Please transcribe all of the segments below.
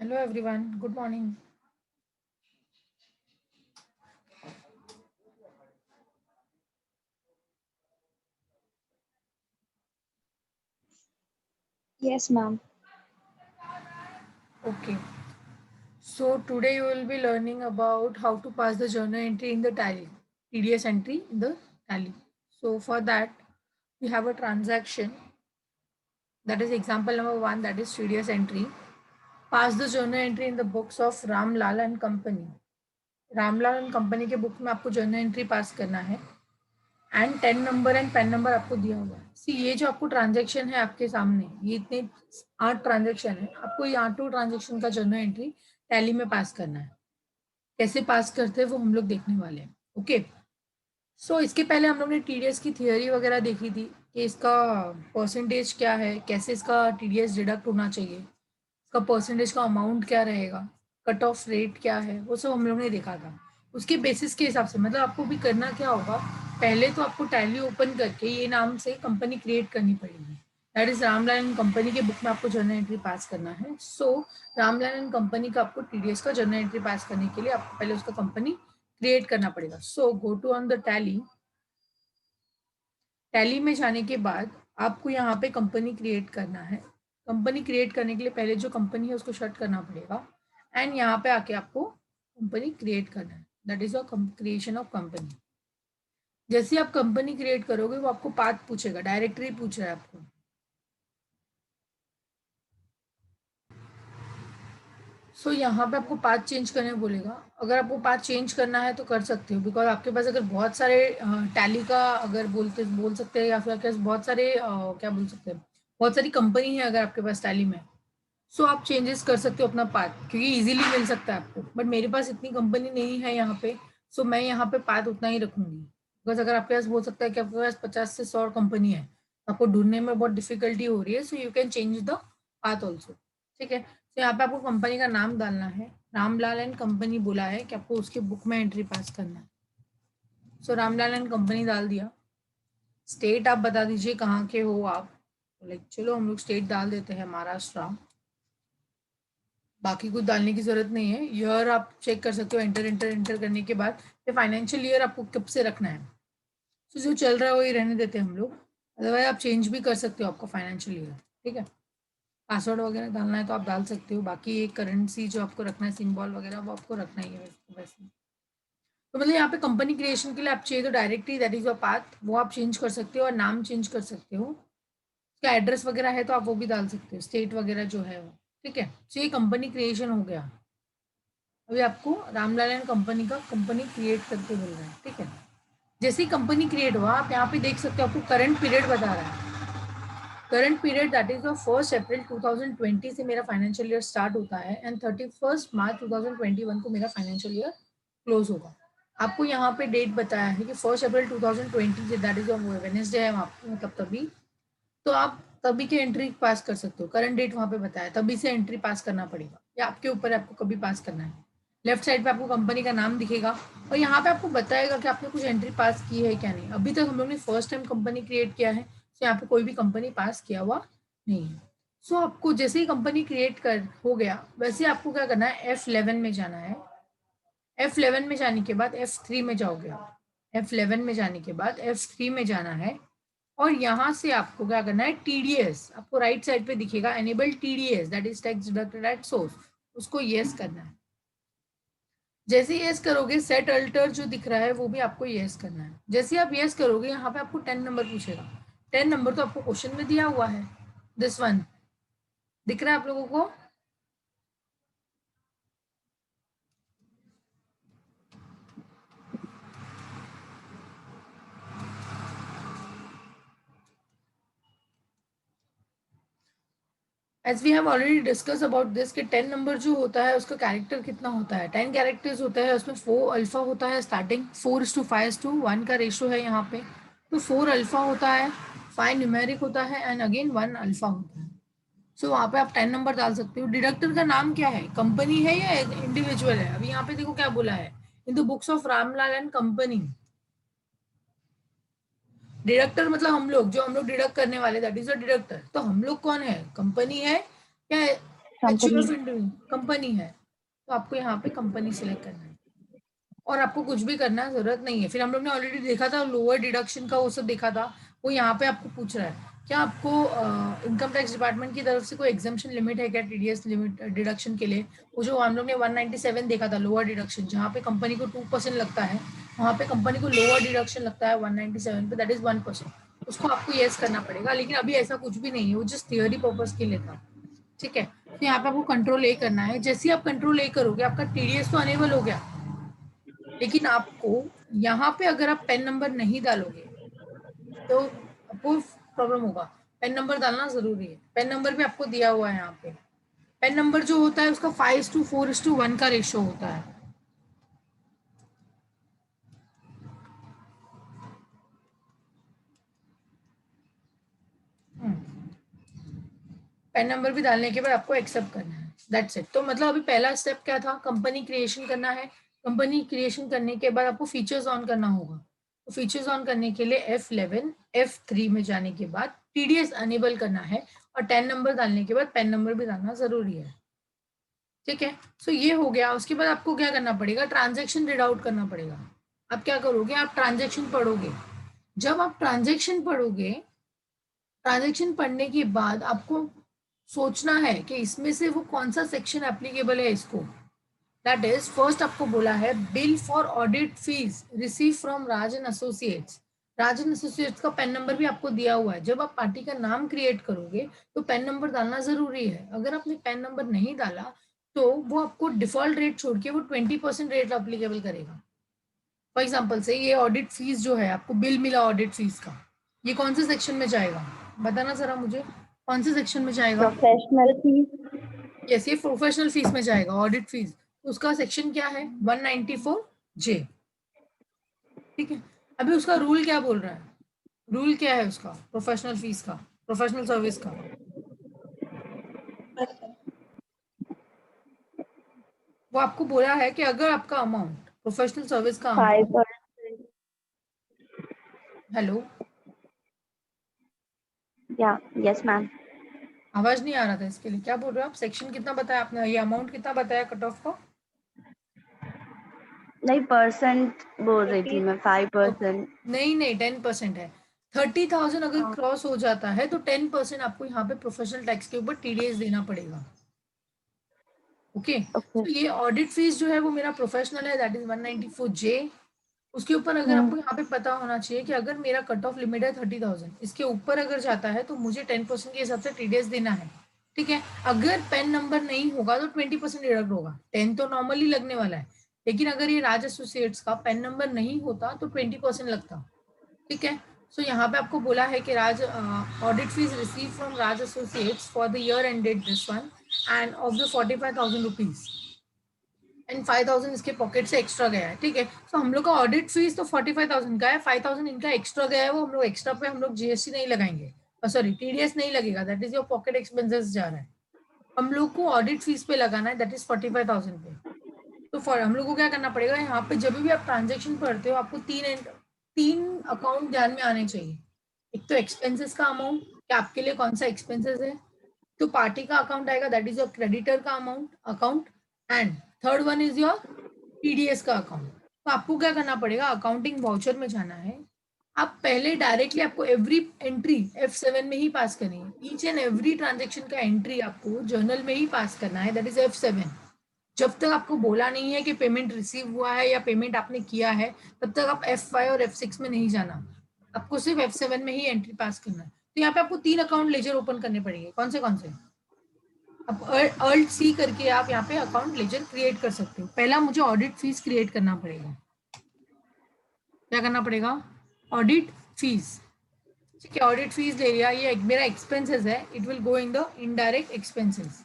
Hello everyone, good morning. Yes, ma'am. Okay, so today you will be learning about how to pass the journal entry in the tally, TDS entry in the tally. So for that, we have a transaction, that is example number one, that is TDS entry. Pass the journal entry in the books of Ram Lal and Company. Ramlal and company के book में आपको journal entry पास करना है and 10 number and pen number आपको दिया हुआ है। सी ये जो आपको ट्रांजेक्शन है आपके सामने, ये इतने 8 ट्रांजेक्शन है, आपको ये 8 ट्रांजेक्शन का जर्नल एंट्री टैली में पास करना है। कैसे पास करते हैं वो हम लोग देखने वाले हैं। ओके, सो इसके पहले हम लोग ने टीडीएस की थियोरी वगैरह देखी थी कि इसका परसेंटेज क्या है, कैसे इसका टीडीएस डिडक्ट होना चाहिए, इसका परसेंटेज का अमाउंट क्या रहेगा, कट ऑफ रेट क्या है, वो सब हम लोग ने देखा था। उसके बेसिस के हिसाब से मतलब आपको भी करना क्या होगा, पहले तो आपको टैली ओपन करके ये नाम से कंपनी क्रिएट करनी पड़ेगी। That is Ramlal and company के बुक में आपको जर्नल एंट्री पास करना है। सो रामलाल एंड कंपनी का आपको टीडीएस का जर्नल एंट्री पास करने के लिए आपको पहले उसका कंपनी क्रिएट करना पड़ेगा। So go to on the Tally. Tally में जाने के बाद आपको यहाँ पे कंपनी क्रिएट करना है। कंपनी क्रिएट करने के लिए पहले जो कंपनी है उसको शट करना पड़ेगा एंड यहाँ पे आके आपको कंपनी क्रिएट करना है। That is a creation of company. जैसे आप कंपनी क्रिएट करोगे वो आपको पाथ पूछेगा, डायरेक्टरी पूछ रहा है आपको। सो यहाँ पे आपको पाथ चेंज करने बोलेगा। अगर आपको पाथ चेंज करना है तो कर सकते हो, बिकॉज आपके पास अगर बहुत सारे टैली का अगर बोल सकते हैं, या फिर आपके पास बहुत सारे क्या बोल सकते हैं, बहुत सारी कंपनी है अगर आपके पास टैली में, सो आप चेंजेस कर सकते हो अपना पाथ, क्योंकि इजीली मिल सकता है आपको। बट मेरे पास इतनी कंपनी नहीं है यहाँ पे, सो मैं यहाँ पे पाथ उतना ही रखूंगी। बिकॉज अगर आपके पास बोल सकता है कि आपके पास 50 से 100 कंपनी है, आपको ढूंढने में बहुत डिफिकल्टी हो रही है, so you can change the path also. ठीक है, तो यहाँ पे आपको कंपनी का नाम डालना है। रामलाल एंड कंपनी बोला है कि आपको उसके बुक में एंट्री पास करना है। सो रामलाल एंड कंपनी डाल दिया। स्टेट आप बता दीजिए कहाँ के हो आप। लाइक चलो हम लोग स्टेट डाल देते हैं महाराष्ट्र। बाकी कुछ डालने की जरूरत नहीं है। ईयर आप चेक कर सकते हो, एंटर एंटर एंटर करने के बाद ये फाइनेंशियल ईयर आपको कब से रखना है। तो जो चल रहा है वही रहने देते हैं हम लोग। अदरवाइज आप चेंज भी कर सकते हो आपका फाइनेंशियल ईयर। ठीक है, पासवर्ड वगैरह डालना है तो आप डाल सकते हो। बाकी एक करेंसी जो आपको रखना है, सिंबल वगैरह, वो आपको रखना ही है वैसे। तो मतलब यहाँ पे कंपनी क्रिएशन के लिए आप चाहिए तो directly that is your path, वो आप चेंज कर सकते हो और नाम चेंज कर सकते हो। उसका एड्रेस वगैरह है तो आप वो भी डाल सकते हो, स्टेट वगैरह जो है वो। ठीक है, तो ये कंपनी क्रिएशन हो गया। अभी आपको रामलाल एंड कंपनी का कंपनी क्रिएट करके मिल रहा है। ठीक है, जैसे ही कंपनी क्रिएट हुआ आप यहाँ पे देख सकते हो, आपको करंट पीरियड बता रहा है। करंट पीरियड दैट इज 1 अप्रैल 2020 से मेरा फाइनेंशियल ईयर स्टार्ट होता है एंड 31 मार्च 2021 को मेरा फाइनेंशियल ईयर क्लोज होगा। आपको यहाँ पे डेट बताया है कि 1 अप्रैल 2020 से, दैट इज वेडनेसडे है वहाँ पे, मतलब तभी, तो आप तभी की एंट्री पास कर सकते हो। करंट डेट वहाँ पे बताया, तभी से एंट्री पास करना पड़ेगा, या आपके ऊपर है आपको कभी पास करना है। लेफ्ट साइड पे आपको कंपनी का नाम दिखेगा और यहाँ पे आपको बताएगा कि आपने कुछ एंट्री पास की है क्या नहीं। अभी तक हम लोग ने फर्स्ट टाइम कंपनी क्रिएट किया है, तो यहाँ पे कोई भी कंपनी पास किया हुआ नहीं है। सो आपको जैसे ही कंपनी क्रिएट कर हो गया, वैसे आपको क्या करना है, F11 में जाना है। F11 में जाने के बाद F3 में जाओगे आप। F11 में जाने के बाद F3 में जाना है और यहाँ से आपको क्या करना है, टीडीएस आपको राइट साइड पे दिखेगा, enable TDS that is tax deducted at source, उसको यस करना है। जैसे यस करोगे, सेट अल्टर जो दिख रहा है वो भी आपको यस करना है। जैसे आप यस करोगे, यहाँ पे आपको 10 नंबर पूछेगा। 10 नंबर तो आपको क्वेश्चन में दिया हुआ है, दिस वन दिख रहा है आप लोगों को। As we have already discuss about this कि 10 नंबर जो होता है उसका कैरेक्टर कितना होता है, 10 कैरेक्टर्स होता है। उसमें 4 अल्फा होता है स्टार्टिंग, 4:5:1 का रेशो है यहाँ पे। तो 4 अल्फा होता है, 5 न्यूमेरिक होता है एंड अगेन 1 अल्फा होता है। सो वहाँ पे आप 10 नंबर डाल सकते हो। डिडक्टर का नाम क्या है, कंपनी है या इंडिविजुअल है। अभी यहाँ पे देखो क्या बोला है, in the books of Ramlal and company. Deductor मतलब हम लोग, जो हम लोग डिडक्ट करने वाले, दैट इज अ डिडक्टर। तो हम लोग कौन है, कंपनी है या एक्चुअल ऑफ कंपनी है, तो आपको यहाँ पे कंपनी सिलेक्ट करना है और आपको कुछ भी करना जरूरत नहीं है। फिर हम लोग ने ऑलरेडी देखा था लोअर डिडक्शन का, वो सब देखा था, वो यहाँ पे आपको पूछ रहा है क्या आपको इनकम टैक्स डिपार्टमेंट की तरफ से कोई एग्जाम्पशन लिमिट है क्या टीडीएस लिमिट डिडक्शन के लिए। वो जो हम लोग ने 197 देखा था लोअर डिडक्शन, जहाँ पे कंपनी को 2% लगता है, वहाँ पे कंपनी को लोअर डिडक्शन लगता है 197 पे, दैट इज 1%। उसको आपको येस करना पड़ेगा, लेकिन अभी ऐसा कुछ भी नहीं है, वो जस्ट थियोरी पर्पज के लिए था। ठीक है, तो यहाँ पे आपको कंट्रोल ए करना है। जैसे ही आप कंट्रोल ए करोगे आपका टीडीएस तो अनेबल हो गया, लेकिन आपको यहाँ पे अगर आप पेन नंबर नहीं डालोगे तो आपको प्रॉब्लम होगा। पेन नंबर डालना जरूरी है। पेन नंबर भी आपको दिया हुआ है यहाँ पे। पेन नंबर जो होता है उसका 5:4:1 का रेशियो होता है। पेन नंबर भी डालने के बाद आपको एक्सेप्ट करना है, दैट्स इट। तो मतलब अभी पहला स्टेप क्या था, कंपनी क्रिएशन करना है। कंपनी क्रिएशन करने के बाद आपको फीचर्स ऑन करना होगा। तो फीचर्स ऑन करने के लिए F11 F3 में जाने के बाद टीडीएस अनेबल करना है, और 10 नंबर डालने के बाद पेन नंबर भी डालना जरूरी है। ठीक है, सो ये हो गया। उसके बाद आपको क्या करना पड़ेगा, ट्रांजेक्शन रीड आउट करना पड़ेगा। आप क्या करोगे, आप ट्रांजेक्शन पढ़ोगे। जब आप ट्रांजेक्शन पढ़ोगे, ट्रांजेक्शन पढ़ने के बाद आपको सोचना है कि इसमें से वो कौन सा सेक्शन एप्लीकेबल है इसको। दैट इज, फर्स्ट आपको बोला है bill for audit fees receive from Rajan associates. Rajan associates का पेन नंबर भी आपको दिया हुआ है। जब आप पार्टी का नाम क्रिएट करोगे तो पेन नंबर डालना जरूरी है। अगर आपने पेन नंबर नहीं डाला तो वो आपको डिफॉल्ट रेट छोड़ के वो 20% रेट एप्लीकेबल करेगा। फॉर एग्जाम्पल से ये ऑडिट फीस जो है, आपको बिल मिला ऑडिट फीस का, ये कौन से सेक्शन में जाएगा, बताना जरा मुझे, कौन से सेक्शन में जाएगा। Professional fees. यस, ये प्रोफेशनल फीस में जाएगा ऑडिट फीस। उसका सेक्शन क्या है, 194J। ठीक है, अभी उसका रूल क्या बोल रहा है, रूल क्या है उसका प्रोफेशनल फीस का, प्रोफेशनल सर्विस का। वो आपको बोला है कि अगर आपका अमाउंट प्रोफेशनल सर्विस का अमाउंट, 5%। हेलो, या यस मैम। आवाज नहीं आ रहा था इसके लिए, क्या बोल रहे हो आप, सेक्शन कितना बताया आपने, ये अमाउंट कितना बताया कट ऑफ का। नहीं, परसेंट बोल रही थी मैं, 5%। नहीं नहीं, 10% है। 30,000 अगर क्रॉस हो जाता है तो 10% आपको यहाँ पे प्रोफेशनल टैक्स के ऊपर टीडीएस देना पड़ेगा। Okay, okay. तो ये ऑडिट फीस जो है वो मेरा प्रोफेशनल है, दैट इज 194J। उसके ऊपर अगर आपको यहाँ पे पता होना चाहिए कि अगर मेरा कट ऑफ लिमिट है 30,000, इसके ऊपर अगर जाता है तो मुझे 10% के हिसाब से टीडीएस देना है। ठीक है, अगर पेन नंबर नहीं होगा तो 20% डिडक्ट होगा। 10 तो नॉर्मली लगने वाला है, लेकिन अगर ये राज एसोसिएट्स का पेन नंबर नहीं होता तो 20% लगता। ठीक है, सो यहाँ पे आपको बोला है कि Raj audit fees receive from Raj associates for the year ended this one end of the 45,000 rupees and 5,000 इसके पॉकेट से एक्स्ट्रा गया है। ठीक है, तो हम लोग का ऑडिट फीस तो 45,000 का है, 5,000 इनका एक्स्ट्रा गया है, वो हम लोग एक्स्ट्रा पे हम लोग जीएसटी नहीं लगाएंगे, सॉरी टीडीएस नहीं लगेगा, that is your pocket expenses जा रहा है। हम लोग को ऑडिट फीस पे लगाना है, दैट इज 45,000 पे। तो फॉर हम लोग को क्या करना पड़ेगा, यहाँ पे जब भी आप ट्रांजेक्शन पढ़ते हो आपको तीन अकाउंट ध्यान में आने चाहिए। एक तो एक्सपेंसेस का अमाउंट, कि आपके लिए कौन सा एक्सपेंसेस है, तो पार्टी का अकाउंट आएगा, दैट इज योर क्रेडिटर का amount account, and third one is your TDS का अकाउंट। तो आपको क्या करना पड़ेगा, अकाउंटिंग वाउचर में जाना है। आप पहले डायरेक्टली आपको एवरी एंट्री F7 में ही पास करनी है, ईच एंड एवरी ट्रांजेक्शन का एंट्री आपको जर्नल में ही पास करना है, दैट इज F7। जब तक आपको बोला नहीं है कि पेमेंट रिसीव हुआ है या पेमेंट आपने किया है, तब तक आप F5 और F6 में नहीं जाना, आपको सिर्फ F7 में ही एंट्री पास करना है। तो यहाँ पे आपको 3 अकाउंट लेजर ओपन करने पड़ेंगे, कौन से। अब अल्ट सी करके आप यहाँ पे अकाउंट लेजर क्रिएट कर सकते हो। पहला मुझे ऑडिट फीस क्रिएट करना पड़ेगा, क्या करना पड़ेगा, ऑडिट फीस। ठीक है, ऑडिट फीस ले लिया, ये मेरा एक्सपेंसेस है, it will go in the indirect expenses.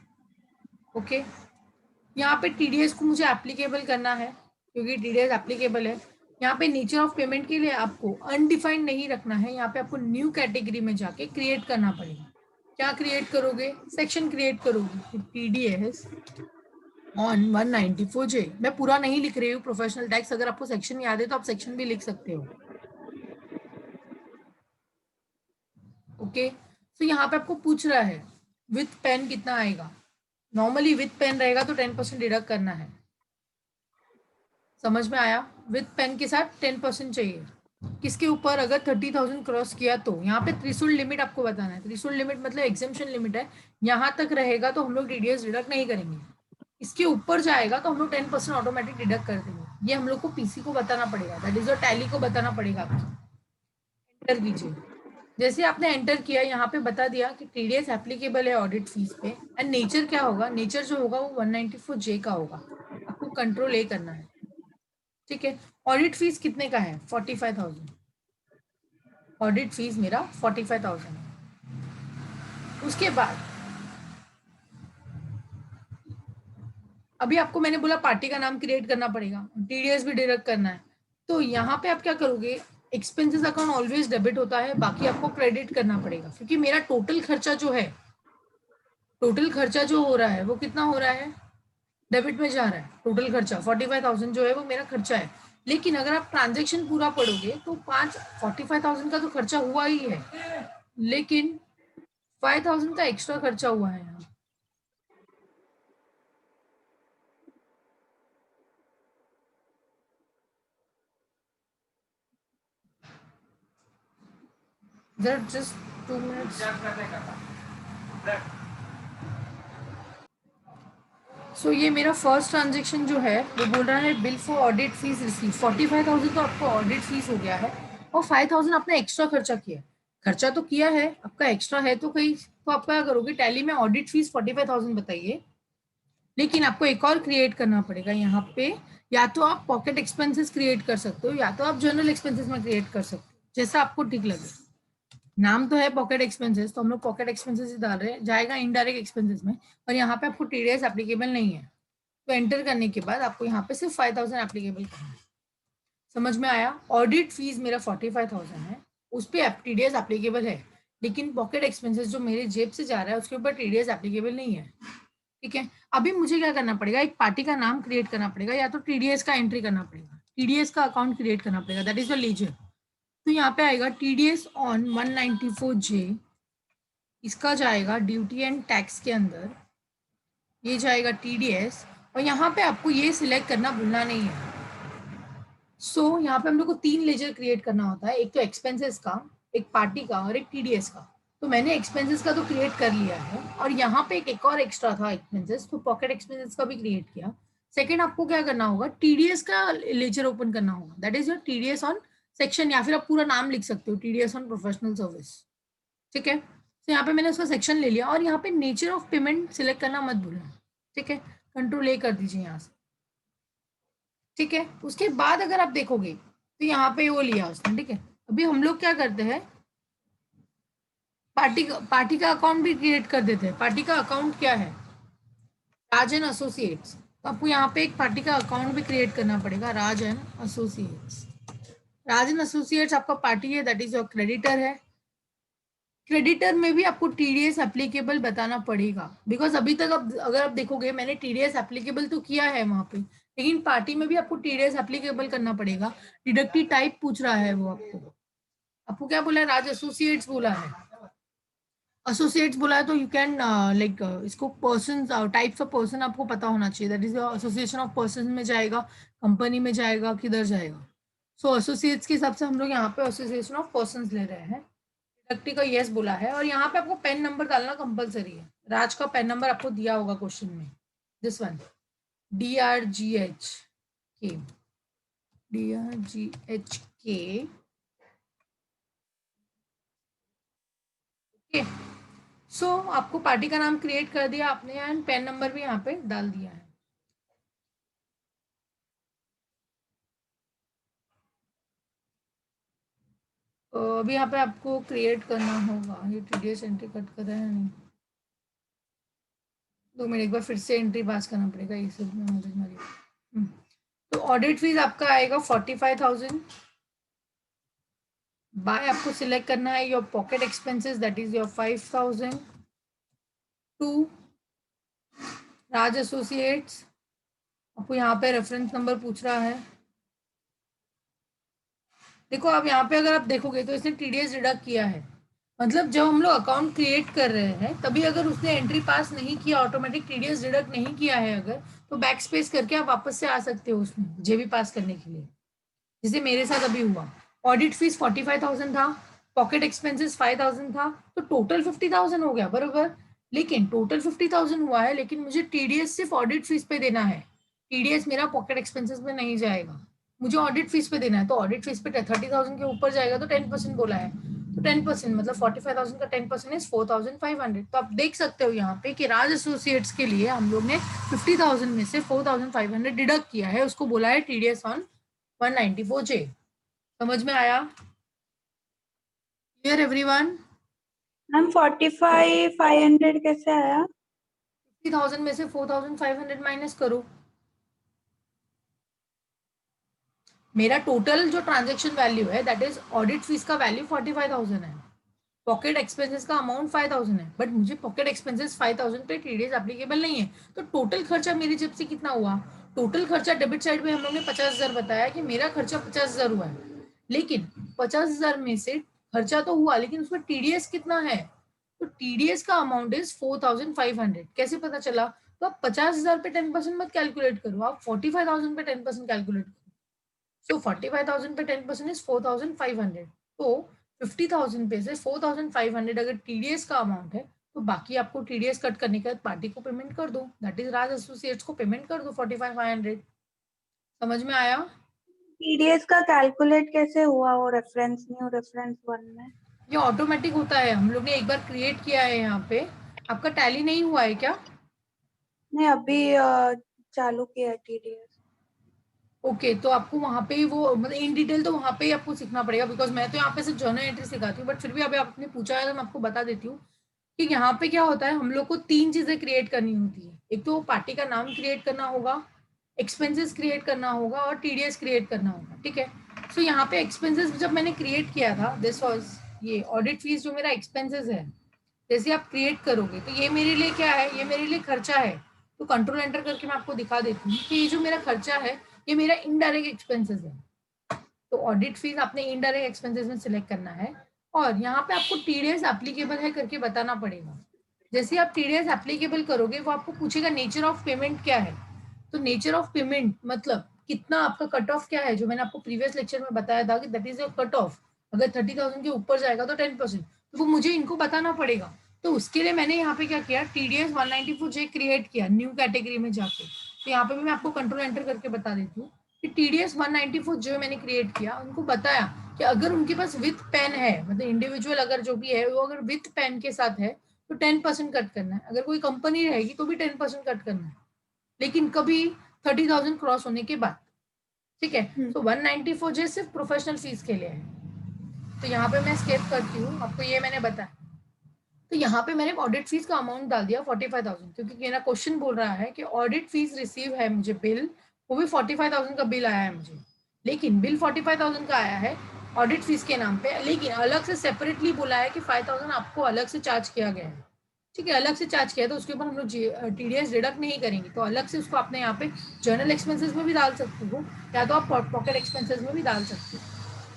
Okay, यहाँ पे टीडीएस को मुझे एप्लीकेबल करना है, क्योंकि टीडीएस एप्लीकेबल है। यहाँ पे नेचर ऑफ पेमेंट के लिए आपको अनडिफाइंड नहीं रखना है, यहाँ पे आपको न्यू कैटेगरी में जाके क्रिएट करना पड़ेगा। क्या क्रिएट करोगे, सेक्शन क्रिएट करोगे, टीडीएस ऑन 194J। मैं पूरा नहीं लिख रही हूँ प्रोफेशनल टैक्स, अगर आपको सेक्शन याद है तो आप सेक्शन भी लिख सकते हो। ओके, तो यहाँ पे आपको पूछ रहा है विथ पेन कितना आएगा, नॉर्मली विथ पेन रहेगा तो 10% डिडक्ट करना है, समझ में आया? विथ पेन के साथ 10% चाहिए। किसके ऊपर? अगर 30,000 क्रॉस किया तो यहाँ पे थ्रेशोल्ड लिमिट आपको बताना है। थ्रेशोल्ड लिमिट मतलब एग्जेम्पशन लिमिट है, यहाँ तक रहेगा तो हम लोग टीडीएस डिडक्ट नहीं करेंगे, इसके ऊपर जाएगा तो हम लोग 10% ऑटोमेटिक डिडक्ट कर देंगे। ये हम लोग को पीसी को बताना पड़ेगा, दैट इज टैली को बताना पड़ेगा आपको। एंटर कीजिए। जैसे आपने एंटर किया यहाँ पे बता दिया कि टीडीएस एप्लीकेबल है ऑडिट फीस पे, एंड नेचर क्या होगा? नेचर जो होगा वो 194J का होगा, आपको कंट्रोल ए करना है, ठीक है। ऑडिट फीस कितने का है? 45,000। ऑडिट फीस मेरा 45,000 है। उसके बाद अभी आपको मैंने बोला पार्टी का नाम क्रिएट करना पड़ेगा, टीडीएस भी डिडक्ट करना है। तो यहाँ पे आप क्या करोगे? एक्सपेंसेस अकाउंट ऑलवेज डेबिट होता है, बाकी आपको क्रेडिट करना पड़ेगा, क्योंकि मेरा टोटल खर्चा जो है, टोटल खर्चा जो हो रहा है वो कितना हो रहा है? डेबिट में जा रहा है। टोटल खर्चा 45,000 जो है वो मेरा खर्चा है, लेकिन अगर आप ट्रांजेक्शन पूरा पढ़ोगे तो 45,000 का तो खर्चा हुआ ही है, लेकिन 5,000 का एक्स्ट्रा खर्चा हुआ है यहाँ। Just 2 minutes. सो ये मेरा फर्स्ट ट्रांजेक्शन जो है वो बोल रहा है bill for audit fees receive. 45,000 तो आपका ऑडिट फीस हो गया है, और 5,000 आपने एक्स्ट्रा खर्चा किया है। खर्चा तो किया है, आपका एक्स्ट्रा है तो कहीं तो आप क्या करोगे? टैली में ऑडिट फीस 45,000 बताइए, लेकिन आपको एक और क्रिएट करना पड़ेगा यहाँ पे। या तो आप पॉकेट एक्सपेंसेस क्रिएट कर सकते हो, या तो आप जनरल एक्सपेंसेस में क्रिएट कर सकते हो, जैसा आपको ठीक लगे। नाम तो है पॉकेट एक्सपेंसेस, तो हम लोग पॉकेट एक्सपेंसेस ही डाल रहे हैं, जाएगा इनडायरेक्ट एक्सपेंसेस में, और यहाँ पे आपको टीडीएस एप्लीकेबल नहीं है, तो एंटर करने के बाद आपको यहाँ पे सिर्फ 5,000 एप्लीकेबल करना है। समझ में आया? ऑडिट फीस मेरा 45,000 है, उस पर टीडीएस एप्लीकेबल है, लेकिन पॉकेट एक्सपेंसेस जो मेरे जेब से जा रहा है उसके ऊपर टीडीएस एप्लीकेबल नहीं है, ठीक है। अभी मुझे क्या करना पड़ेगा? एक पार्टी का नाम क्रिएट करना पड़ेगा, या तो टीडीएस का एंट्री करना पड़ेगा, टीडीएस का अकाउंट क्रिएट करना पड़ेगा, दैट इज द लीजर। तो यहाँ पे आएगा टीडीएस ऑन 194J, इसका जाएगा ड्यूटी एंड टैक्स के अंदर, ये जाएगा टीडीएस, और यहाँ पे आपको ये सिलेक्ट करना भूलना नहीं है। सो यहाँ पे हम लोग को 3 लेजर क्रिएट करना होता है, एक तो एक्सपेंसेस का, एक पार्टी का, और एक टीडीएस का। तो मैंने एक्सपेंसेस का तो क्रिएट कर लिया है, और यहाँ पे एक और एक्स्ट्रा था एक्सपेंसेस, तो पॉकेट एक्सपेंसेस का भी क्रिएट किया। सेकेंड आपको क्या करना होगा? टीडीएस का लेजर ओपन करना होगा, that is your TDS on section, या फिर आप पूरा नाम लिख सकते हो, टीडीएस ऑन प्रोफेशनल सर्विस, ठीक है। तो यहाँ पे मैंने उसका सेक्शन ले लिया, और यहाँ पे नेचर ऑफ पेमेंट सिलेक्ट करना मत भूलना, ठीक है। कंट्रोल ए कर दीजिए यहाँ से, ठीक है। उसके बाद अगर आप देखोगे तो यहाँ पे वो लिया उसने, ठीक है। अभी हम लोग क्या करते हैं? पार्टी का अकाउंट भी क्रिएट कर देते हैं। पार्टी का अकाउंट क्या है? राज एंड एसोसिएट्स। तो आपको यहाँ पे एक पार्टी का अकाउंट भी क्रिएट करना पड़ेगा, Raj and associates. Raj and associates आपका पार्टी है, दैट इज योर क्रेडिटर है। क्रेडिटर में भी आपको टीडीएस एप्लीकेबल बताना पड़ेगा, बिकॉज अभी तक अगर आप देखोगे मैंने टीडीएस एप्लीकेबल तो किया है वहां पे, लेकिन पार्टी में भी आपको टीडीएस एप्लीकेबल करना पड़ेगा। डिडक्टिव टाइप पूछ रहा है वो आपको। आपको क्या बोला है? राज एसोसिएट्स बोला है। एसोसिएट्स बोला है तो यू कैन लाइक इसको पर्सन, टाइप्स ऑफ पर्सन आपको पता होना चाहिए, that is association of person में जाएगा, कंपनी में जाएगा, किधर जाएगा। सो एसोसिएट्स के हिसाब से हम लोग यहाँ पे एसोसिएशन ऑफ पर्सन ले रहे हैं। डिडक्टिव का यस बोला है, और यहाँ पे आपको पेन नंबर डालना कंपलसरी है। राज का पेन नंबर आपको दिया होगा क्वेश्चन में, दिस वन, DRGH के, DRGH के। सो आपको पार्टी का नाम क्रिएट कर दिया आपने, एंड पेन नंबर भी यहाँ पे डाल दिया है। तो अभी यहाँ पे आपको क्रिएट करना होगा, ये टीडीएस एंट्री कट कर रहा है नहीं, 2 मिनट, एक बार फिर से एंट्री पास करना पड़ेगा, ये सब में मदद मारी। तो ऑडिट फीस आपका आएगा 45,000। बाय आपको सिलेक्ट करना है your pocket expenses, that is your 5,000। To Raj associates, आपको यहाँ पे रेफरेंस नंबर पूछ रहा है। देखो अब यहाँ पे अगर आप देखोगे तो इसने टीडीएस डिडक्ट किया है, मतलब जब हम लोग अकाउंट क्रिएट कर रहे हैं तभी अगर उसने एंट्री पास नहीं किया, ऑटोमेटिक टीडीएस डिडक्ट नहीं किया है अगर, तो बैक स्पेस करके आप वापस से आ सकते हो उसमें जेबी पास करने के लिए, जैसे मेरे साथ अभी हुआ। ऑडिट फीस 45,000 था, पॉकेट एक्सपेंसेस 5,000 था, तो टोटल 50,000 हो गया बरोबर। लेकिन टोटल 50,000 हुआ है, लेकिन मुझे टीडीएस सिर्फ ऑडिट फीस पे देना है, टीडीएस मेरा पॉकेट एक्सपेंसेस में नहीं जाएगा, मुझे ऑडिट फीस पे देना है। तो ऑडिट फीस पे 30,000 के ऊपर जाएगा तो 10% बोला है, तो 10% मतलब 45,000 का 10% इज 4,500। तो आप देख सकते हो यहाँ पे कि राज एसोसिएट्स के लिए हम लोग ने 50,000 में से 4,500 डिडक्ट किया है, उसको बोला है टीडीएस ऑन 194J। समझ में आया? Clear everyone? मैम 45,500 कैसे आया? 50,000 में से 4,500 माइनस करो। मेरा टोटल जो ट्रांजेक्शन वैल्यू है दैट इज ऑडिट फीस का वैल्यू 45,000 है, पॉकेट एक्सपेंसेस का अमाउंट 5,000 है, बट मुझे पॉकेट एक्सपेंसेस 5,000 पे टीडीएस एप्लीकेबल नहीं है। तो टोटल खर्चा मेरी जेब से कितना हुआ? टोटल खर्चा डेबिट साइड में हम लोग ने 50,000 बताया कि मेरा खर्चा 50,000 हुआ है, लेकिन 50,000 में से खर्चा तो हुआ, लेकिन उसमें टीडीएस कितना है? तो टीडीएस का अमाउंट इज 4,500। कैसे पता चला? तो आप 50,000 पे 10% मत कैलकुलेट करो, आप 45,000 पे 10% कैलकुलेट करो। सो 45,000 पे 10% इज 4,500। तो 50,000 पे से 4,500 अगर टीडीएस का अमाउंट है, तो बाकी आपको टीडीएस कट करने के बाद पार्टी को पेमेंट कर दो, दैट इज राज एसोसिएट्स को पेमेंट कर दो 45,500। समझ में आया? टीडीएस का कैलकुलेट कैसे हुआ? वो रेफरेंस न्यू रेफरेंस वन में ये ऑटोमेटिक होता है, हम लोग ने एक बार क्रिएट किया है यहाँ पे। आपका टैली नहीं हुआ है क्या? नहीं, अभी चालू किया है टीडीएस। ओके तो आपको वहाँ पे ही वो मतलब इन डिटेल तो वहाँ पे ही आपको सीखना पड़ेगा, बिकॉज मैं तो यहाँ पे सिर्फ जर्नल एंट्री सिखाती हूँ, बट फिर भी अभी आपने पूछा है तो मैं आपको बता देती हूँ कि यहाँ पे क्या होता है। हम लोग को 3 चीजें क्रिएट करनी होती है, एक तो पार्टी का नाम क्रिएट करना होगा, एक्सपेंसेस क्रिएट करना होगा और टीडीएस क्रिएट करना होगा, ठीक है। सो यहाँ पे एक्सपेंसेस जब मैंने क्रिएट किया था, दिस वॉज ये ऑडिट फीस जो मेरा एक्सपेंसेस है, जैसे आप क्रिएट करोगे तो ये मेरे लिए क्या है? ये मेरे लिए खर्चा है। तो कंट्रोल एंटर करके मैं आपको दिखा देती हूँ कि ये जो मेरा खर्चा है ये मेरा इनडायरेक्ट एक्सपेंसेस है। तो ऑडिट फीस आपने इनडायरेक्ट एक्सपेंसेस में सिलेक्ट करना है, और यहाँ पे आपको टीडीएस एप्लीकेबल है करके बताना पड़ेगा। जैसे आप टीडीएस एप्लीकेबल करोगे वो आपको पूछेगा नेचर ऑफ पेमेंट क्या है। तो नेचर ऑफ पेमेंट मतलब कितना आपका कट ऑफ क्या है, जो मैंने आपको प्रीवियस लेक्चर में बताया था कि that is your cut off. अगर 30,000 के ऊपर जाएगा तो 10%, तो वो मुझे इनको बताना पड़ेगा। तो उसके लिए मैंने यहाँ पे क्या किया, टीडीएस 194J क्रिएट किया न्यू कैटेगरी में जाके। तो यहाँ पे भी मैं आपको कंट्रोल एंटर करके बता देती हूँ कि टीडीएस 194 जो मैंने क्रिएट किया, उनको बताया कि अगर उनके पास विथ पेन है, मतलब इंडिविजुअल अगर जो भी है वो अगर विथ पेन के साथ है तो 10% कट करना है, अगर कोई कंपनी रहेगी तो भी 10% कट करना है, लेकिन कभी 30,000 क्रॉस होने के बाद, ठीक है। तो 194J सिर्फ प्रोफेशनल फीस के लिए है। तो यहाँ पे मैं स्केप करती हूँ, आपको ये मैंने बताया। तो यहाँ पे मैंने ऑडिट फीस का अमाउंट डाल दिया 45,000, क्योंकि मेरा क्वेश्चन बोल रहा है कि ऑडिट फीस रिसीव है मुझे बिल, वो भी 45,000 का बिल आया है मुझे, लेकिन बिल 45,000 का आया है ऑडिट फीस के नाम पे, लेकिन अलग से सेपरेटली बोला है कि 5,000 आपको अलग से चार्ज किया गया है, ठीक है, अलग से चार्ज किया है, तो उसके ऊपर हम लोग टीडीएस डिडक्ट नहीं करेंगे, तो अलग से उसको आपने यहाँ पे जर्नल एक्सपेंसेस में भी डाल सकते हो, या तो आप पॉकेट एक्सपेंसेस में भी डाल सकते हो।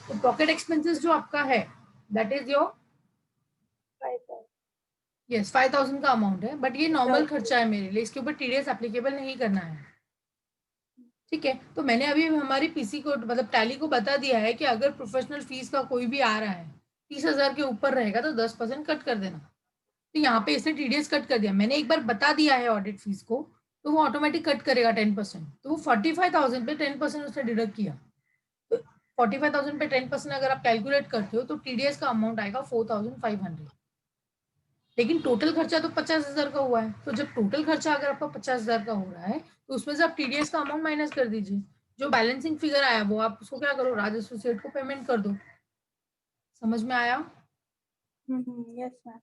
तो पॉकेट एक्सपेंसेस जो आपका है दैट इज योर यस 5,000 का अमाउंट है, बट ये नॉर्मल खर्चा है मेरे लिए, इसके ऊपर टीडीएस एप्लीकेबल नहीं करना है, ठीक है। तो मैंने अभी हमारी पीसी को मतलब टैली को बता दिया है कि अगर प्रोफेशनल फीस का कोई भी आ रहा है 30,000 के ऊपर रहेगा तो 10% कट कर देना। तो यहाँ पे इसने टीडीएस कट कर दिया, मैंने एक बार बता दिया है ऑडिट फीस को, तो वो ऑटोमेटिक कट करेगा 10%। तो वो 45,000 पे 10% उसने डिडक्ट किया। तो 45,000 पे 10% अगर आप कैलकुलेट करते हो तो टीडीएस का अमाउंट आएगा 4,500, लेकिन टोटल खर्चा तो 50,000 का हुआ है। तो जब टोटल खर्चा अगर आपका 50,000 का हो रहा है तो उसमें से आप टीडीएस का अमाउंट माइनस कर दीजिए, जो बैलेंसिंग फिगर आया वो आप उसको क्या करो, राज एसोसिएट को पेमेंट कर दो। समझ में आया? Yes ma'am.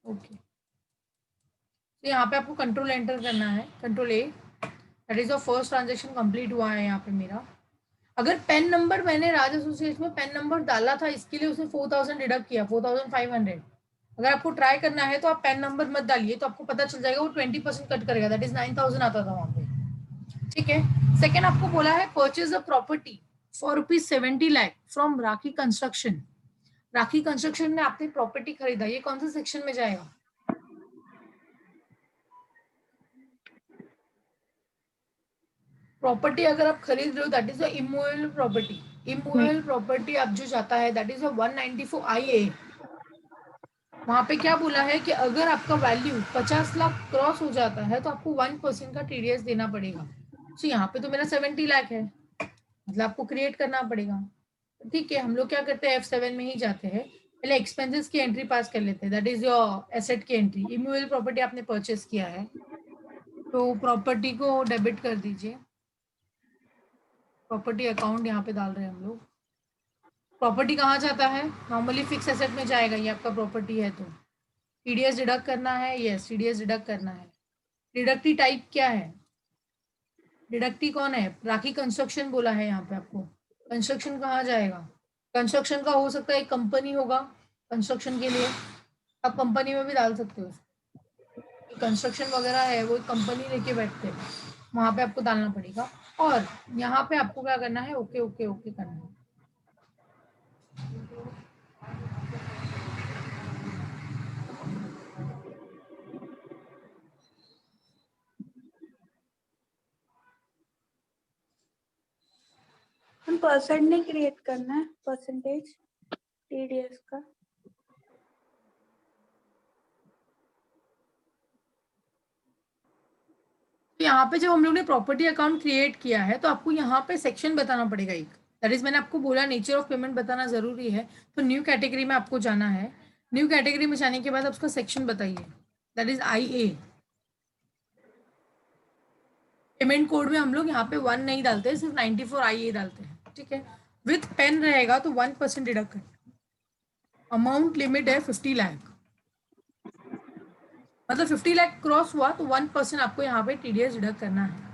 ओके, तो यहाँ पे आपको कंट्रोल एंटर करना है, control A, that is your first transaction complete हुआ है यहाँ पे मेरा। अगर पेन नंबर मैंने राज एसोसिएट में पेन नंबर डाला था, इसके लिए उसने 4,000 डिडक्ट किया 4,500। अगर आपको ट्राई करना है तो आप पेन नंबर मत डालिए, तो आपको पता चल जाएगा वो 20% कट करेगा, दैट इज 9,000 आता था वहां पे, ठीक है। सेकेंड आपको बोला है purchase a property for ₹70 lakh from rakhi construction. Rakhi construction में आपने प्रॉपर्टी खरीदा, ये कौन सा सेक्शन में जाएगा? प्रॉपर्टी अगर आप खरीद रहे हो that is a immovable property. Immovable property आप जो जाता है दैट इज अ 194 IA. वहां पे क्या बोला है कि अगर आपका वैल्यू 50 लाख क्रॉस हो जाता है तो आपको 1% का TDS देना पड़ेगा. तो यहाँ पे तो मेरा 70 लाख है, मतलब आपको क्रिएट करना पड़ेगा. ठीक है, हम लोग क्या करते हैं F7 में ही जाते हैं, पहले एक्सपेंसेस की एंट्री पास कर लेते हैं, दैट इज योर एसेट की एंट्री. इमूवेबल प्रॉपर्टी आपने परचेस किया है तो प्रॉपर्टी को डेबिट कर दीजिए. प्रॉपर्टी अकाउंट यहाँ पे डाल रहे हैं हम लोग. प्रॉपर्टी कहाँ जाता है? नॉर्मली फिक्स एसेट में जाएगा, ये आपका प्रॉपर्टी है तो TDS डिडक्ट करना है. यस, TDS डिडक्ट करना है. डिडक्टी टाइप क्या है? डिडक्टी कौन है? राखी कंस्ट्रक्शन बोला है यहाँ पे आपको. कंस्ट्रक्शन कहाँ जाएगा? कंस्ट्रक्शन का हो सकता है एक कंपनी होगा कंस्ट्रक्शन के लिए, आप कंपनी में भी डाल सकते हो. कंस्ट्रक्शन वगैरह है वो एक कंपनी लेके बैठते हैं, वहां पे आपको डालना पड़ेगा. और यहाँ पे आपको क्या करना है? ओके ओके ओके करना है. हम परसेंट नहीं क्रिएट करना है, परसेंटेज TDS का. तो यहाँ पे जब हम लोग ने प्रॉपर्टी अकाउंट क्रिएट किया है तो आपको यहाँ पे सेक्शन बताना पड़ेगा एक. दैट इज मैंने आपको बोला नेचर ऑफ पेमेंट बताना जरूरी है. तो न्यू कैटेगरी में आपको जाना है. न्यू कैटेगरी में जाने के बाद आप उसका सेक्शन बताइए, that is IA. Payment code में हम लोग यहाँ पे 1 नहीं डालते, सिर्फ 94 IA डालते हैं. ठीक है, विथ पेन रहेगा तो 1% डिडक्ट करें. अमाउंट लिमिट है 50 लाख, मतलब 50 लाख क्रॉस हुआ तो 1% आपको यहाँ पे TDS डिडक्ट करना है.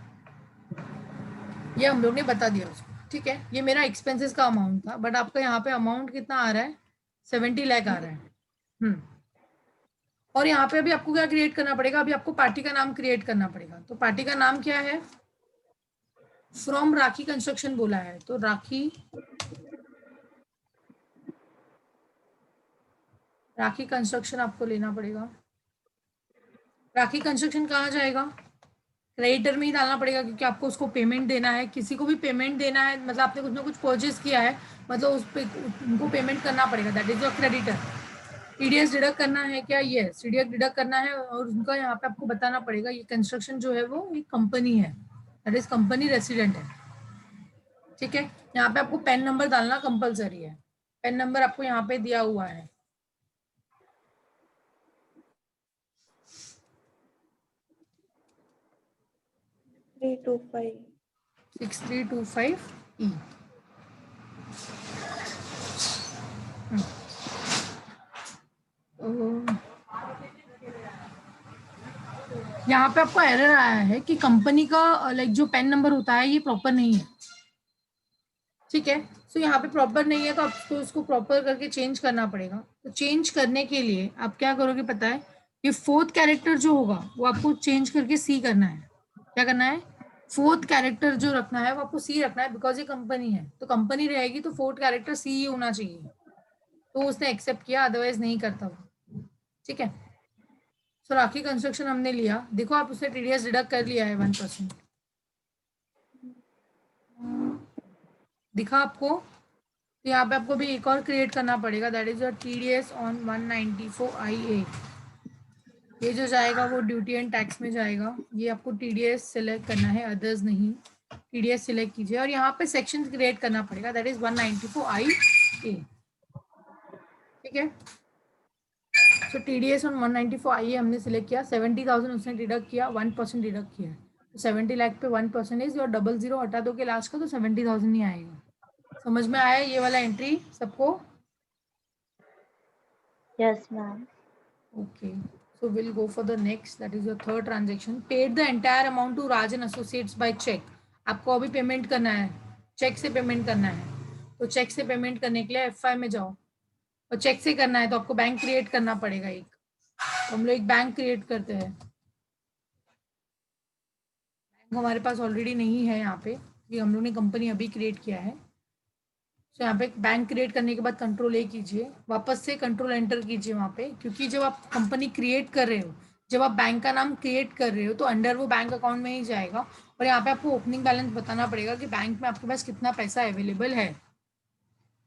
ये हम लोग ने बता दिया उसको. ठीक है, ये मेरा एक्सपेंसेस का अमाउंट था, बट आपका यहाँ पे अमाउंट कितना आ रहा है? 70 लाख आ रहा है. और यहाँ पे अभी आपको क्या क्रिएट करना पड़ेगा? अभी आपको पार्टी का नाम क्रिएट करना पड़ेगा. तो पार्टी का नाम क्या है? फ्रॉम राखी कंस्ट्रक्शन बोला है तो राखी कंस्ट्रक्शन आपको लेना पड़ेगा. राखी कंस्ट्रक्शन कहाँ जाएगा? क्रेडिटर में ही डालना पड़ेगा, क्योंकि आपको उसको पेमेंट देना है. किसी को भी पेमेंट देना है, मतलब आपने कुछ ना कुछ परचेज किया है, मतलब उस पे उनको पेमेंट करना पड़ेगा. That is your creditor. TDS deduct करना है क्या? ये TDS डिडक्ट करना है. और उनका यहाँ पे आपको बताना पड़ेगा ये कंस्ट्रक्शन जो है वो एक कंपनी है, दैट इज कंपनी रेसिडेंट है. ठीक है, यहाँ पे आपको पेन नंबर डालना कंपलसरी है. पेन नंबर आपको यहाँ पे दिया हुआ है. Three two five 6325E. यहाँ पे आपको एरर आया है कि कंपनी का लाइक जो पेन नंबर होता है ये प्रॉपर नहीं है. ठीक है, सो यहाँ पे प्रॉपर नहीं है तो आपको उसको प्रॉपर करके चेंज करना पड़ेगा. तो चेंज करने के लिए आप क्या करोगे पता है? ये 4th कैरेक्टर जो होगा वो आपको चेंज करके C करना है. क्या करना है? 4th कैरेक्टर जो रखना है वो आपको C रखना है, बिकॉज ये कंपनी है तो कंपनी रहेगी तो 4th कैरेक्टर C ही होना चाहिए. तो उसने एक्सेप्ट किया, अदरवाइज नहीं करता वो. ठीक है, सो राखी कंस्ट्रक्शन हमने लिया. देखो आप उसने TDS डिडक्ट कर लिया है 1%. दिखा आपको? तो यहाँ पे आपको भी एक और क्रिएट करना पड़ेगा, that is your TDS on 194 IA. ये जो जाएगा वो ड्यूटी एंड टैक्स में जाएगा. ये आपको TDS सिलेक्ट करना है, अदर्स नहीं. TDS सिलेक्ट कीजिए और यहाँ पे सेक्शन क्रिएट करना पड़ेगा, दैट इज 194 IA. ठीक है, सो TDS ऑन 194 IA हमने सिलेक्ट किया. 70,000 उसने डिडक्ट किया, 1% डिडक्ट किया. तो 70 लाख पे 1% इज और 00 हटा दो के लास्ट का तो 70,000 नहीं आएगा. समझ में आया ये वाला एंट्री सबको? Yes, ma'am. Okay, so we'll go for the next, that is your third transaction. Paid the entire amount to Raj and Associates by check. आपको अभी पेमेंट करना है, चेक से पेमेंट करना है. तो चेक से पेमेंट करने के लिए F5 में जाओ. और चेक से करना है तो आपको बैंक क्रिएट करना पड़ेगा एक. तो हम लोग एक बैंक क्रिएट करते हैं. बैंक हमारे पास ऑलरेडी नहीं है यहाँ पे, क्योंकि हम लोग ने कंपनी अभी क्रिएट किया है. तो यहाँ पे बैंक क्रिएट करने के बाद कंट्रोल ए कीजिए, वापस से कंट्रोल एंटर कीजिए वहाँ पे, क्योंकि जब आप कंपनी क्रिएट कर रहे हो, जब आप बैंक का नाम क्रिएट कर रहे हो तो अंडर वो बैंक अकाउंट में ही जाएगा, और यहाँ पे आपको ओपनिंग बैलेंस बताना पड़ेगा कि बैंक में आपके पास कितना पैसा अवेलेबल है।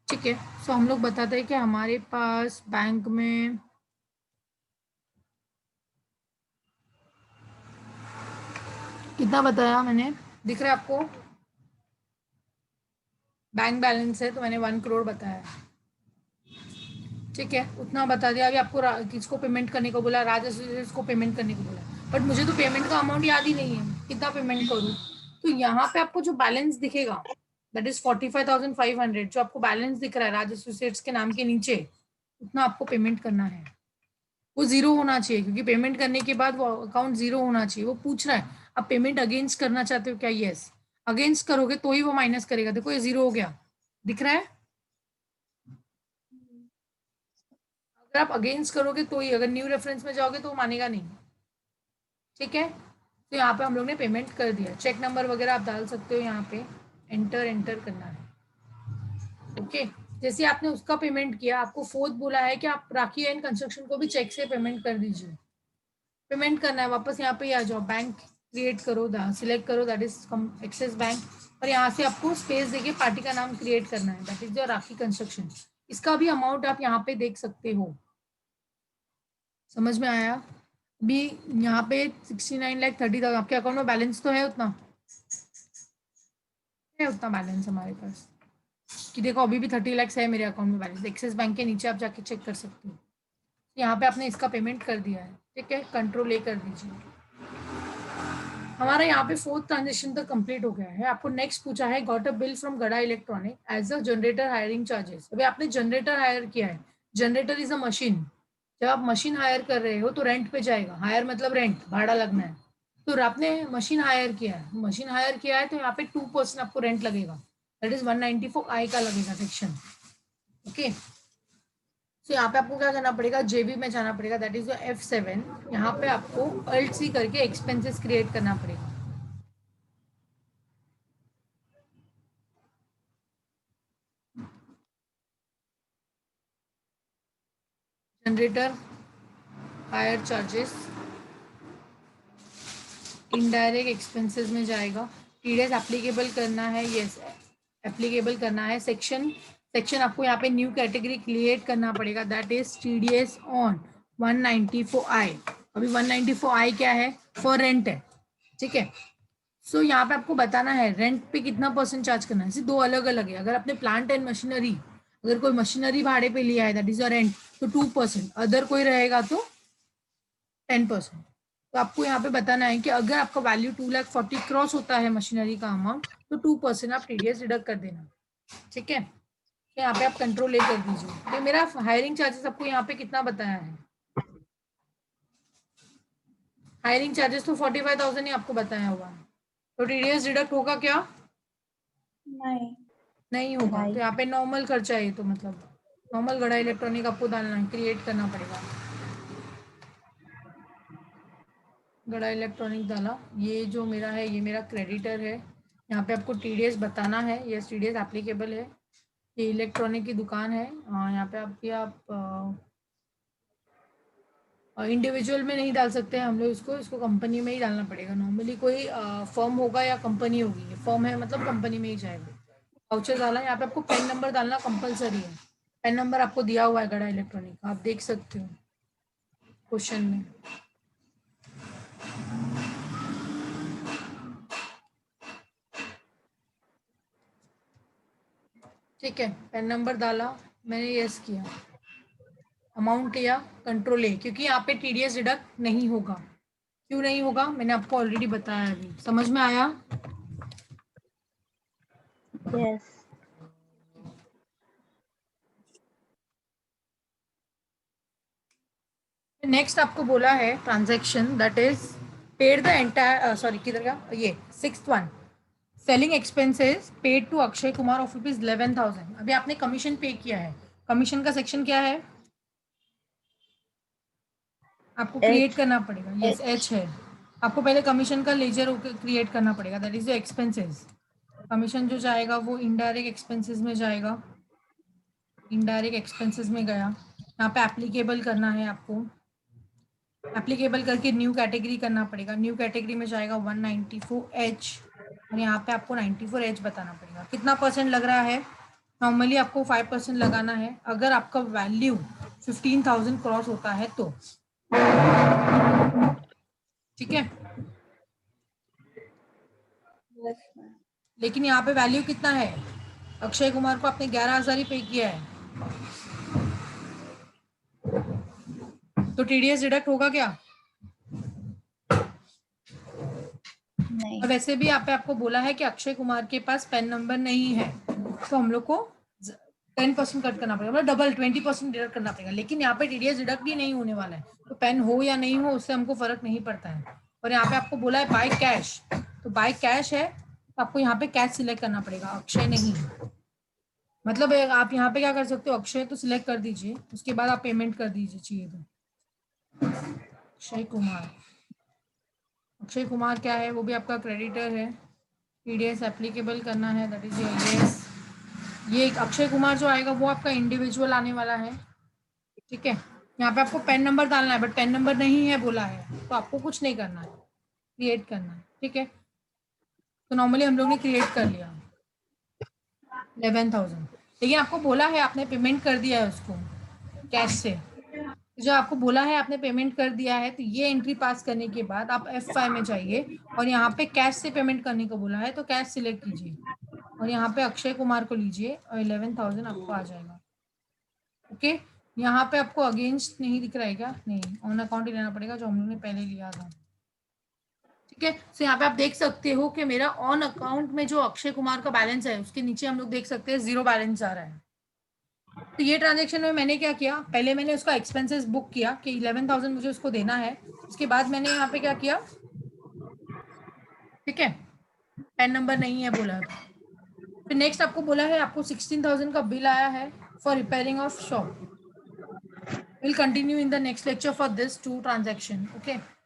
ठीक है, सो हम लोग बताते हैं कि हमारे पास बैंक में कितना बताया मैंने, दिख रहा है आपको? बैंक बैलेंस है तो मैंने 1 करोड़ बताया। ठीक है, उतना बता दिया। अभी आपको किसको पेमेंट करने को बोला? राज एसोसिएट्स को पेमेंट करने को बोला, बट मुझे तो पेमेंट का अमाउंट याद ही नहीं है, कितना पेमेंट करूँ? तो यहाँ पे आपको जो बैलेंस दिखेगा दैट इज 45,500, जो आपको बैलेंस दिख रहा है राज एसोसिएट्स के नाम के नीचे, उतना आपको पेमेंट करना है। वो जीरो होना चाहिए, क्योंकि पेमेंट करने के बाद वो अकाउंट जीरो होना चाहिए। वो पूछ रहा है आप पेमेंट अगेंस्ट करना चाहते हो क्या? यस, अगेंस्ट करोगे तो ही वो माइनस करेगा। देखो ये जीरो हो गया, दिख रहा है? अगर आप अगेंस्ट करोगे तो ही, अगर न्यू रेफरेंस में जाओगे तो वो मानेगा नहीं। ठीक है, तो यहाँ पे हम लोग ने पेमेंट कर दिया। चेक नंबर वगैरह आप डाल सकते हो, यहाँ पे एंटर करना है। ओके, जैसे आपने उसका पेमेंट किया, आपको फोर्थ बोला है कि आप राखी एंड कंस्ट्रक्शन को भी चेक से पेमेंट कर दीजिए। पेमेंट करना है, वापस यहाँ पे आ जाओ, बैंक क्रिएट करो, सिलेक्ट करो, दैट इज एक्सिस बैंक, और यहाँ से आपको स्पेस देके पार्टी का नाम क्रिएट करना है, that is your rakhi construction. इसका भी अमाउंट आप यहाँ पे देख सकते हो। समझ में आया? अभी यहाँ पे 69,30,000 आपके अकाउंट में बैलेंस तो है, उतना है, उतना बैलेंस हमारे पास कि देखो अभी भी 30 लाख है मेरे अकाउंट में बैलेंस। एक्सिस बैंक के नीचे आप जाके चेक कर सकते हो। यहाँ पे आपने इसका पेमेंट कर दिया है। ठीक है, कंट्रोल ए कर दीजिए। हमारा यहाँ पे फोर्थ ट्रांजेक्शन तक कंप्लीट हो गया है। आपको नेक्स्ट पूछा है got a bill from Gada electronic as a generator hiring charges. अभी आपने जनरेटर हायर किया है। Generator is a machine. जब आप मशीन हायर कर रहे हो तो रेंट पे जाएगा। हायर मतलब रेंट, भाड़ा लगना है। तो आपने मशीन हायर किया है, मशीन हायर किया है तो यहाँ पे 2% आपको रेंट लगेगा, दैट इज 194I का लगेगा सेक्शन। ओके, तो यहाँ पे आपको क्या करना पड़ेगा? जेबी में जाना पड़ेगा, दैट इज F7। यहाँ पे आपको अल्ट सी करके एक्सपेंसेस क्रिएट करना पड़ेगा। Generator higher charges indirect expenses में जाएगा। टीडीएस एप्लीकेबल करना है, यस एप्लीकेबल करना है। सेक्शन आपको यहाँ पे न्यू कैटेगरी क्रिएट करना पड़ेगा, that is TDS on 194I। अभी 194I क्या है? फॉर रेंट है। ठीक है, सो यहाँ पे आपको बताना है रेंट पे कितना परसेंट चार्ज करना है। दो अलग अलग है। अगर आपने प्लांट एंड मशीनरी, अगर कोई मशीनरी भाड़े पे लिया है दैट इज अ रेंट, तो 2%, अदर कोई रहेगा तो 10%। तो आपको यहाँ पे बताना है कि अगर आपका वैल्यू 2,40,000 क्रॉस होता है मशीनरी का अमाउंट, तो 2% आप टीडीएस डिडक्ट कर देना। ठीक है, तो यहाँ पे आप कंट्रोल ए कर दीजिए। तो मेरा हायरिंग चार्जेस आपको यहाँ पे कितना बताया है? हायरिंग चार्जेस तो 45,000 ही आपको बताया हुआ है। तो टीडीएस डिडक्ट होगा क्या? नहीं नहीं होगा। नहीं। तो यहाँ पे नॉर्मल खर्चा है, तो मतलब नॉर्मल गड़ा इलेक्ट्रॉनिक आपको डालना है, क्रिएट करना पड़ेगा। गड़ा इलेक्ट्रॉनिक डाला, ये जो मेरा है ये मेरा क्रेडिटर है। यहाँ पे आपको टीडीएस बताना है, यस टीडीएस एप्लीकेबल है। ये इलेक्ट्रॉनिक की दुकान है। यहाँ पे आपकी आप इंडिविजुअल में नहीं डाल सकते हैं हम लोग, इसको कंपनी में ही डालना पड़ेगा। नॉर्मली कोई फर्म होगा या कंपनी होगी, फर्म है मतलब कंपनी में ही जाएगा। वाउचर डाला, यहाँ पे आपको पेन नंबर डालना कंपलसरी है। पेन नंबर आपको दिया हुआ है गड़ा इलेक्ट्रॉनिक का, आप देख सकते हो क्वेश्चन में। ठीक है, पेन नंबर डाला मैंने, यस किया, अमाउंट किया, कंट्रोल ए, क्योंकि यहाँ पे टीडीएस डिडक्ट नहीं होगा। क्यों नहीं होगा मैंने आपको ऑलरेडी बताया। अभी समझ में आया? Yes. नेक्स्ट आपको बोला है transaction that is paid the entire, sorry किधर का, ये 6th one, selling expenses paid to Akshay Kumar of ₹11,000। अभी आपने कमीशन पे किया है। कमीशन का सेक्शन क्या है? आपको क्रिएट H. करना पड़ेगा, यस एच है। आपको पहले कमीशन का लेजर क्रिएट करना पड़ेगा, that is the expenses. Commission जो जाएगा वो इनडायरेक्ट एक्सपेंसेस में जाएगा। इनडायरेक्ट एक्सपेंसेस में गया, यहाँ पे एप्लीकेबल करना है आपको, एप्लीकेबल करके न्यू कैटेगरी करना पड़ेगा, न्यू कैटेगरी में जाएगा 194H और यहाँ पे आपको 94H बताना पड़ेगा। कितना परसेंट लग रहा है? नॉर्मली आपको 5% लगाना है अगर आपका वैल्यू 15,000 क्रॉस होता है तो, ठीक है। लेकिन यहाँ पे वैल्यू कितना है? अक्षय कुमार को आपने 11,000 ही पे किया है, तो TDS डिडक्ट होगा क्या? नहीं। और वैसे भी यहाँ पे आपको बोला है कि अक्षय कुमार के पास पैन नंबर नहीं है, तो हम लोग को 10% कट करना पड़ेगा, मतलब डबल 20% डिडक्ट करना पड़ेगा। लेकिन यहाँ पे TDS डिडक्ट भी नहीं होने वाला है, तो पेन हो या नहीं हो उससे हमको फर्क नहीं पड़ता है। और यहाँ पे आपको बोला है बाय कैश, तो बाय कैश है तो आपको यहाँ पे कैश सिलेक्ट करना पड़ेगा, अक्षय नहीं। मतलब आप यहाँ पे क्या कर सकते हो, अक्षय तो सिलेक्ट कर दीजिए, उसके बाद आप पेमेंट कर दीजिए चाहिए तो। अक्षय कुमार, अक्षय कुमार क्या है, वो भी आपका क्रेडिटर है, TDS एप्लीकेबल करना है, दैट इज यस। ये अक्षय कुमार जो आएगा वो आपका इंडिविजुअल आने वाला है, ठीक है। यहाँ पे आपको पैन नंबर डालना है, बट पैन नंबर नहीं है बोला है, तो आपको कुछ नहीं करना है, क्रिएट करना है, ठीक है। तो नॉर्मली हम लोग ने क्रिएट कर लिया 11,000, लेकिन आपको बोला है आपने पेमेंट कर दिया है उसको कैश से, जो आपको बोला है आपने पेमेंट कर दिया है, तो ये एंट्री पास करने के बाद आप F5 में जाइए और यहाँ पे कैश से पेमेंट करने को बोला है, तो कैश सिलेक्ट कीजिए और यहाँ पे अक्षय कुमार को लीजिए और 11,000 आपको आ जाएगा, ओके। यहाँ पे आपको अगेंस्ट नहीं दिख रहा है क्या? नहीं, ऑन अकाउंट ही लेना पड़ेगा जो हम लोग ने पहले लिया था, ठीक है। तो यहाँ पे आप देख सकते हो कि मेरा ऑन अकाउंट में जो अक्षय कुमार का बैलेंस है उसके नीचे हम लोग देख सकते हैं 0 बैलेंस आ रहा है। तो ये ट्रांजेक्शन में मैंने क्या किया, पहले मैंने उसका एक्सपेंसेस बुक किया कि 11,000 मुझे उसको देना है, उसके बाद मैंने यहाँ पे क्या किया, ठीक है, पैन नंबर नहीं है बोला। फिर नेक्स्ट आपको बोला है आपको 16,000 का बिल आया है for repairing of shop. Will continue in the next lecture for this 2 transaction, okay.